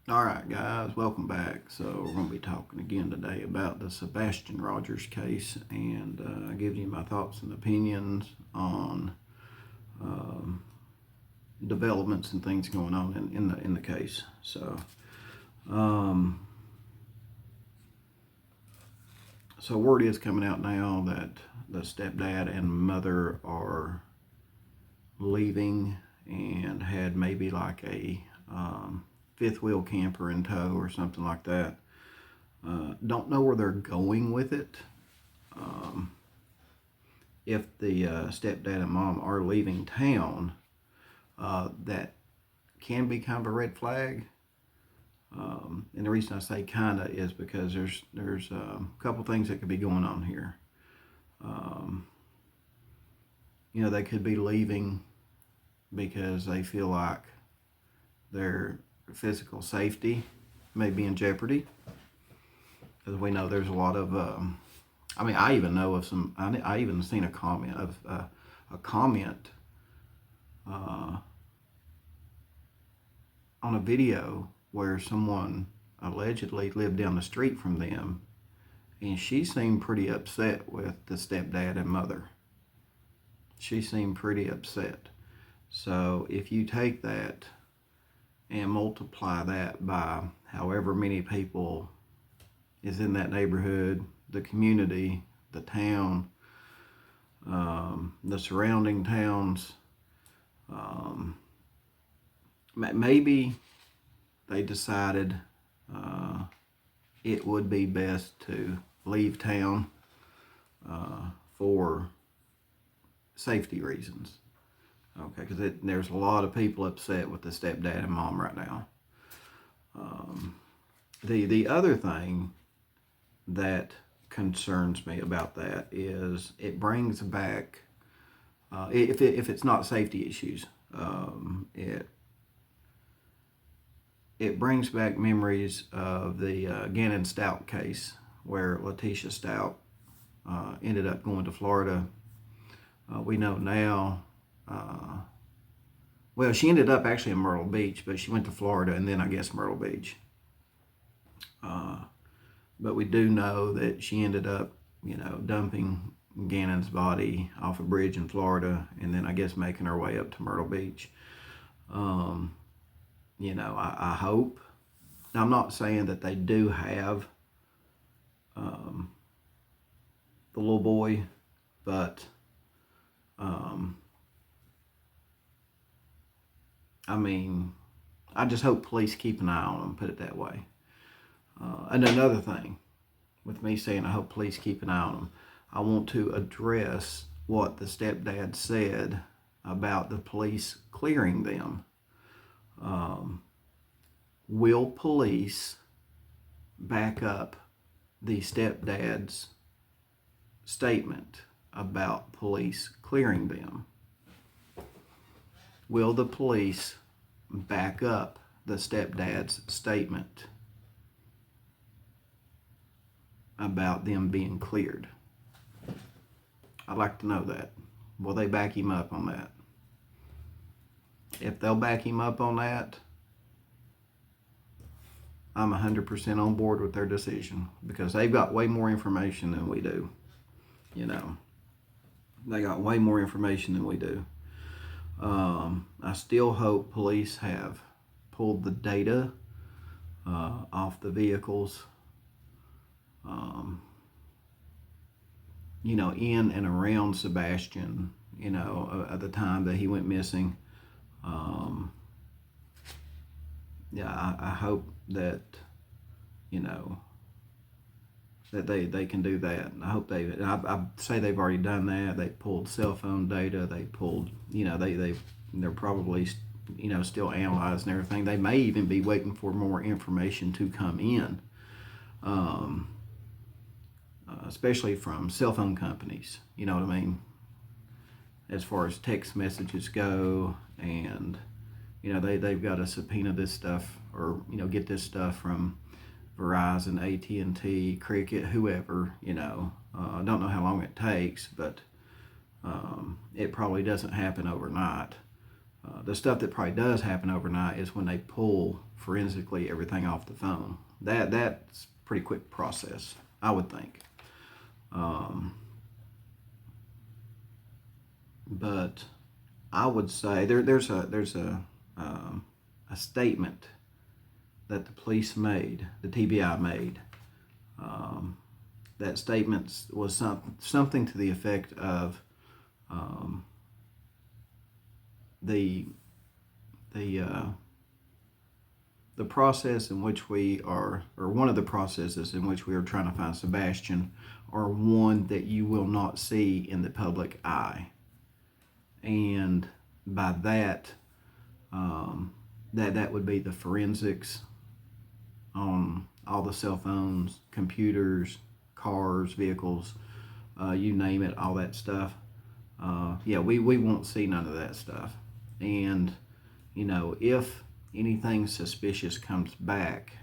Alright guys, welcome back. So we're going to be talking again today about the Sebastian Rogers case and give you my thoughts and opinions on um, developments and things going on in the case. Um, so word is coming out now that the stepdad and mother are leaving and had maybe like a fifth wheel camper in tow or something like that. Don't know where they're going with it. If the stepdad and mom are leaving town, that can be kind of a red flag. And the reason I say kinda is because there's a couple things that could be going on here. Um, they could be leaving because they feel like their physical safety may be in jeopardy. Because we know there's a lot of, I even know of some, I even seen a comment of a comment on a video where someone allegedly lived down the street from them, and she seemed pretty upset with the stepdad and mother. She seemed pretty upset. So if you take that and multiply that by however many people is in that neighborhood, the community, the town, the surrounding towns, maybe they decided it would be best to leave town for safety reasons. Okay, because there's a lot of people upset with the stepdad and mom right now. The other thing that concerns me about that is it brings back, if it's not safety issues, it brings back memories of the Gannon Stout case where Letitia Stout ended up going to Florida. We know now, well, she ended up actually in Myrtle Beach, but she went to Florida and then I guess Myrtle Beach. But we do know that she ended up, dumping Gannon's body off a bridge in Florida and then I guess making her way up to Myrtle Beach. I hope. Now, I'm not saying that they do have the little boy, but I just hope police keep an eye on them, put it that way. And another thing, with me saying I hope police keep an eye on them, I want to address what the stepdad said about the police clearing them. Will police back up the stepdad's statement about police clearing them? Will the police back up the stepdad's statement about them being cleared? I'd like to know that. Will they back him up on that? If they'll back him up on that, I'm 100% on board with their decision because they've got way more information than we do. They got way more information than we do. I still hope police have pulled the data off the vehicles, in and around Sebastian, at the time that he went missing. I hope that, that they can do that. I hope I say they've already done that. They pulled cell phone data. They pulled, they're probably, still analyzing everything. They may even be waiting for more information to come in, especially from cell phone companies. You know what I mean? As far as text messages go, and they've got to subpoena this stuff or get this stuff from Verizon, AT&T, Cricket, whoever. I don't know how long it takes, but it probably doesn't happen overnight. The stuff that probably does happen overnight is when they pull forensically everything off the phone. That's a pretty quick process, I would think. But I would say there's a statement that the police made, the TBI made. That statement was something to the effect of the process in which we are, or one of the processes in which we are trying to find Sebastian, are one that you will not see in the public eye. And by that, that would be the forensics on all the cell phones, computers, cars, vehicles, you name it, all that stuff. Yeah, we won't see none of that stuff. And, if anything suspicious comes back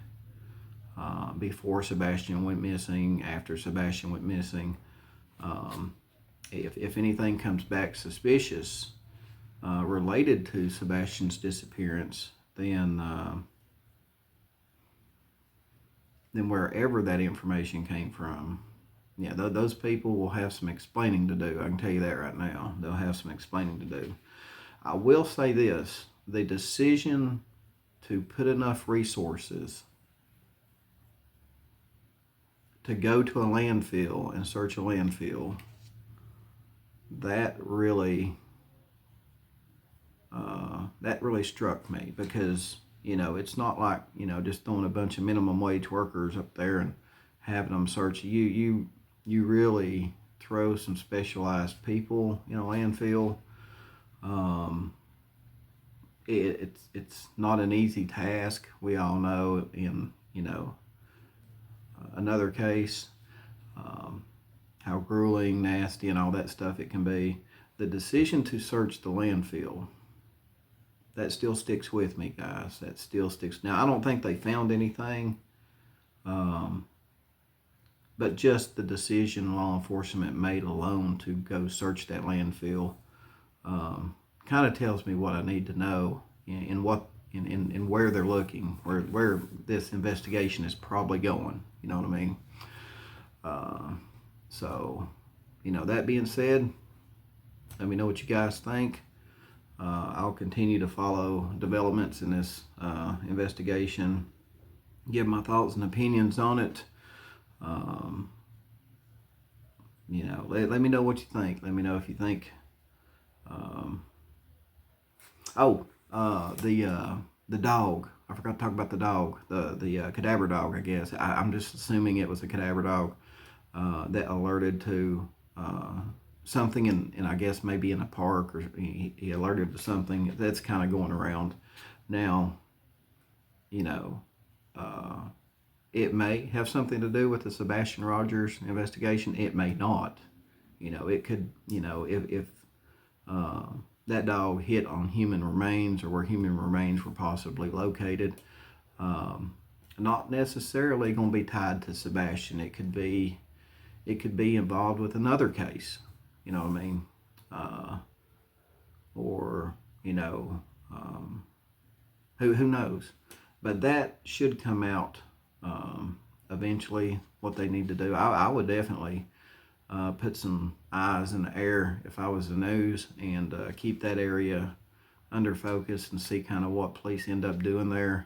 before Sebastian went missing, after Sebastian went missing, if anything comes back suspicious related to Sebastian's disappearance, then wherever that information came from, yeah, those people will have some explaining to do. I can tell you that right now. They'll have some explaining to do. I will say this: the decision to put enough resources to go to a landfill and search a landfill, that really struck me, because it's not like just throwing a bunch of minimum wage workers up there and having them search. You really throw some specialized people in a landfill. It's not an easy task. We all know in another case how grueling, nasty, and all that stuff it can be. The decision to search the landfill, that still sticks with me, guys. That still sticks. Now, I don't think they found anything, but just the decision law enforcement made alone to go search that landfill kind of tells me what I need to know in where they're looking, where this investigation is probably going. You know what I mean? So, that being said, let me know what you guys think. I'll continue to follow developments in this investigation, give my thoughts and opinions on it. Let me know what you think. Let me know if you think. The dog. I forgot to talk about the dog. The cadaver dog. I guess I'm just assuming it was a cadaver dog that alerted to something in I guess maybe in a park, or he alerted to something that's kind of going around now. It may have something to do with the Sebastian Rogers investigation. It may not. It could. If that dog hit on human remains, or where human remains were possibly located, not necessarily going to be tied to Sebastian. It could be involved with another case. You know what I mean? Or who knows? But that should come out eventually. What they need to do, I would definitely put some eyes in the air if I was the news, and keep that area under focus and see kind of what police end up doing there.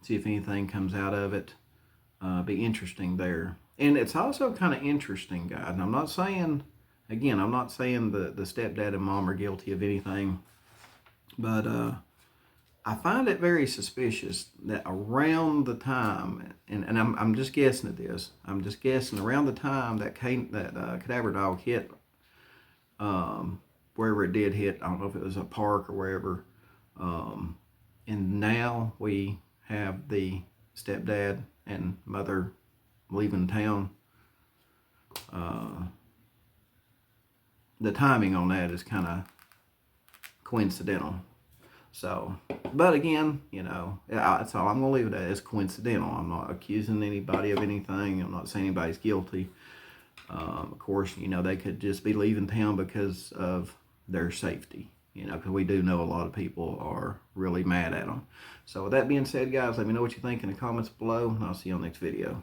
See if anything comes out of it. Be interesting there. And it's also kind of interesting, guys. And I'm not saying the stepdad and mom are guilty of anything, but I find it very suspicious that around the time, and I'm just guessing at this, around the time that cadaver dog hit, wherever it did hit, I don't know if it was a park or wherever, and now we have the stepdad and mother leaving town. The timing on that is kind of coincidental. So, but again, that's all I'm going to leave it at. It's coincidental. I'm not accusing anybody of anything. I'm not saying anybody's guilty. Of course, they could just be leaving town because of their safety. You know, because we do know a lot of people are really mad at them. So with that being said, guys, let me know what you think in the comments below, and I'll see you on the next video.